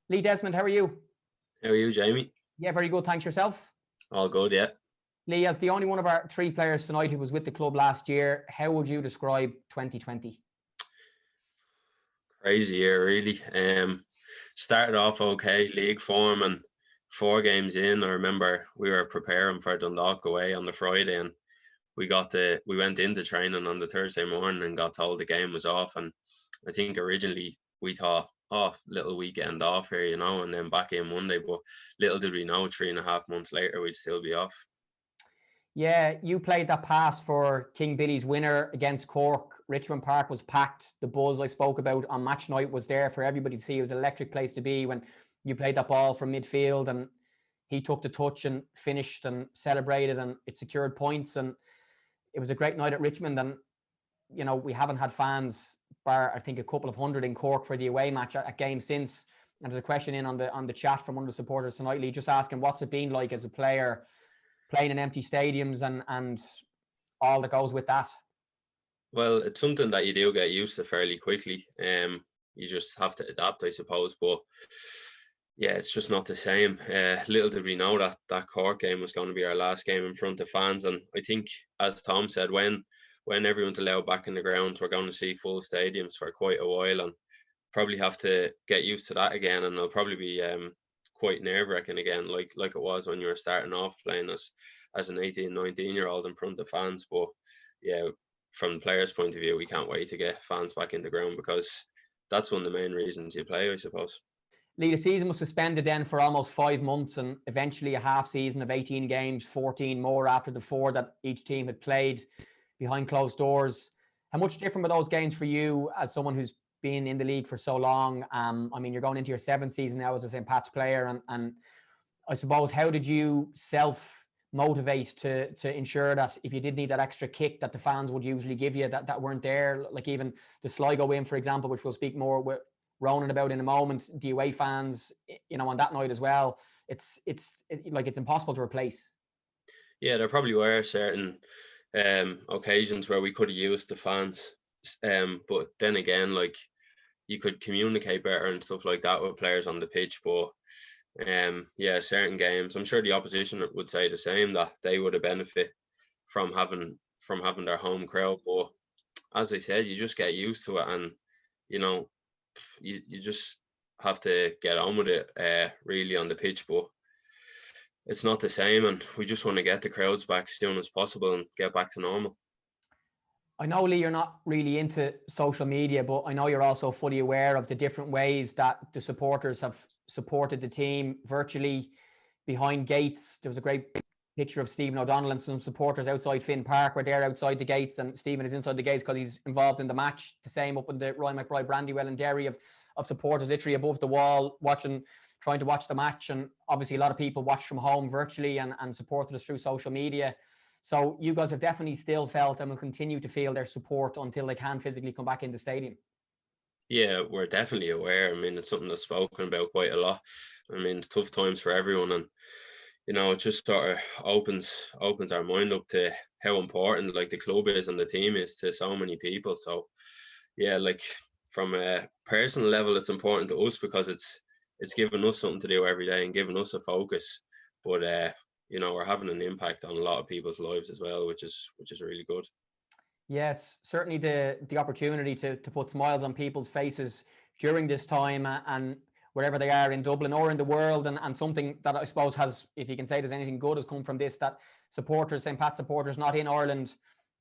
Lee, Desmond, how are you? How are you, Jamie? Yeah, very good. Thanks yourself. All good, yeah. Lee, as the only one of our three players tonight who was with the club last year, how would you describe 2020? Crazy year, really. Started off okay, league form, and 4 games in, I remember we were preparing for Dundalk away on the Friday, and we went into training on the Thursday morning and got told the game was off. And I think originally we thought, oh, little weekend off here, and then back in Monday. But little did we know, 3.5 months later, we'd still be off. Yeah, you played that pass for King Billy's winner against Cork. Richmond Park was packed. The buzz I spoke about on match night was there for everybody to see. It was an electric place to be when you played that ball from midfield and he took the touch and finished and celebrated and it secured points. And it was a great night at Richmond. And, we haven't had fans, bar I think a couple of hundred in Cork for the away match at game since. And there's a question in on the chat from one of the supporters tonight, Lee, just asking what's it been like as a player playing in empty stadiums and all that goes with that? Well, it's something that you do get used to fairly quickly. You just have to adapt, I suppose. But yeah, it's just not the same. Little did we know that Cork game was going to be our last game in front of fans. And I think, as Tom said, when everyone's allowed back in the grounds, we're going to see full stadiums for quite a while and probably have to get used to that again. And it'll probably be quite nerve-wracking again, like it was when you were starting off playing as an 18, 19-year-old in front of fans. But yeah, from the players' point of view, we can't wait to get fans back in the ground because that's one of the main reasons you play, I suppose. Lee, the season was suspended then for almost 5 months and eventually a half season of 18 games, 14 more after the 4 that each team had played behind closed doors. How much different were those games for you as someone who's been in the league for so long? You're going into your 7th season now as a St. Pat's player, and I suppose how did you self-motivate to ensure that if you did need that extra kick that the fans would usually give you that weren't there, like even the Sligo win, for example, which we'll speak more with Ronan about in a moment, the away fans, on that night as well, it's impossible to replace. Yeah, there probably were certain occasions where we could have used the fans, but then again, like, you could communicate better and stuff like that with players on the pitch. But yeah, certain games, I'm sure the opposition would say the same, that they would have benefit from having their home crowd. But as I said, you just get used to it, and you just have to get on with it really on the pitch. But it's not the same, and we just want to get the crowds back as soon as possible and get back to normal. I know, Lee, you're not really into social media, but I know you're also fully aware of the different ways that the supporters have supported the team virtually behind gates. There was a great picture of Stephen O'Donnell and some supporters outside Finn Park, where they're outside the gates and Stephen is inside the gates because he's involved in the match. The same up in the Roy McBride Brandywell and Derry of supporters literally above the wall trying to watch the match. And obviously a lot of people watched from home virtually and supported us through social media. So you guys have definitely still felt and will continue to feel their support until they can physically come back in the stadium. Yeah, we're definitely aware. I mean, it's something that's spoken about quite a lot. I mean, it's tough times for everyone, and it just sort of opens our mind up to how important like the club is and the team is to so many people. So yeah, like from a personal level, it's important to us because it's giving us something to do every day and giving us a focus. But we're having an impact on a lot of people's lives as well, which is really good. Yes, certainly the opportunity to put smiles on people's faces during this time and wherever they are in Dublin or in the world, and something that I suppose has, if you can say there's anything good, has come from this, that supporters, St. Pat supporters not in Ireland,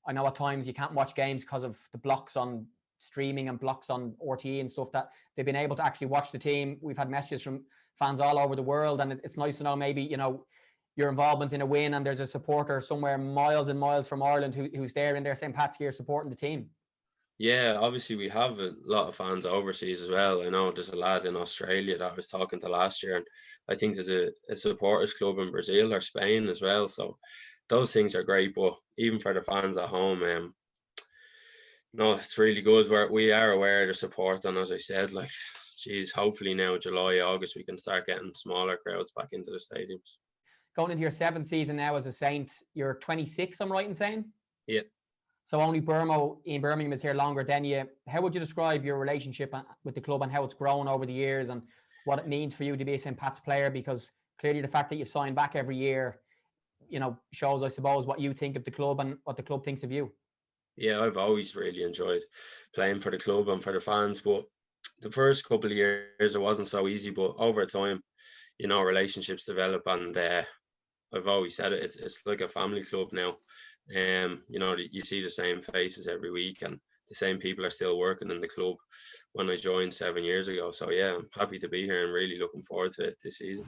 I know at times you can't watch games because of the blocks on streaming and blocks on RTE and stuff, that they've been able to actually watch the team. We've had messages from fans all over the world, and it's nice to know maybe, your involvement in a win and there's a supporter somewhere miles and miles from Ireland who's there in their St. Pat's gear supporting the team. Yeah, obviously we have a lot of fans overseas as well. I know there's a lad in Australia that I was talking to last year, and I think there's a supporters club in Brazil or Spain as well. So those things are great, but even for the fans at home, no, it's really good. We are aware of the support, and as I said, like, geez, hopefully now July, August we can start getting smaller crowds back into the stadiums. Going into your 7th season now as a Saint, you're 26, I'm right in saying? Yeah. So only Ian Birmingham is here longer than you. How would you describe your relationship with the club and how it's grown over the years? And what it means for you to be a St. Pat's player? Because clearly the fact that you've signed back every year, shows, I suppose, what you think of the club and what the club thinks of you. Yeah, I've always really enjoyed playing for the club and for the fans, but the first couple of years it wasn't so easy. But over time, relationships develop, and I've always said it, it's like a family club now. You see the same faces every week, and the same people are still working in the club when I joined 7 years ago. So yeah, I'm happy to be here and really looking forward to it this season.